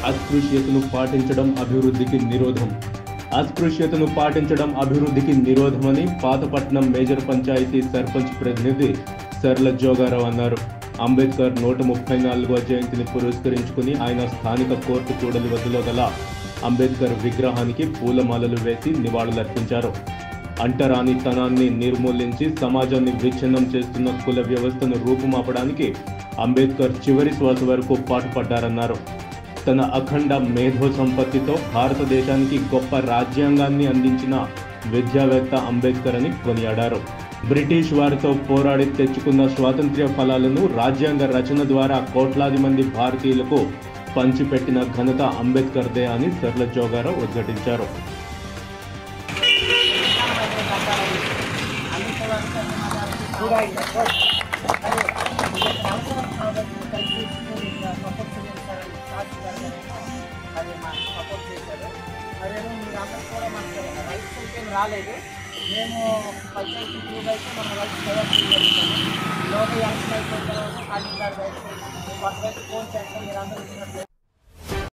అస్పృశ్యతను పాటించడం అభివృద్ధికి నిరోధం. అస్పృశ్యతను పాటించడం అభివృద్ధికి నిరోధమని పాతపట్నం మేజర్ పంచాయతీ సర్పంచ్ ప్రతినిధి సర్ల జోగారావు అన్నారు. అంబేద్కర్ 134వ జయంతిని పురస్కరించుకుని ఆయన స్థానిక కోర్టు కూడలి వద్దలో గల అంబేద్కర్ విగ్రహానికి పూలమాలలు వేసి నివాళులర్పించారు. అంటరానితనాన్ని నిర్మూలించి సమాజాన్ని విచ్ఛిన్నం చేస్తున్న కుల వ్యవస్థను రూపుమాపడానికి అంబేద్కర్ చివరి శ్వాస వరకు పాటుపడ్డారన్నారు. తన అఖండ మేధో సంపత్తితో భారతదేశానికి గొప్ప రాజ్యాంగాన్ని అందించిన విద్యావేత్త అంబేద్కర్ అని కొనియాడారు. బ్రిటిష్ వారితో పోరాడి తెచ్చుకున్న స్వాతంత్ర్య ఫలాలను రాజ్యాంగ రచన ద్వారా కోట్లాది మంది భారతీయులకు పంచిపెట్టిన ఘనత అంబేద్కర్దే అని సర్ల జోగారావు ఉద్ఘాటించారు. రాలేదు. మేము పంచాయతీ గ్రూప్ అయితే మన రైతు తయారు చేయగలుగుతాము. లోక యాంత్రం అయిపోయిన తర్వాత ఖాళీ రైతు ఫోన్ చేస్తాం. మీరు అందరూ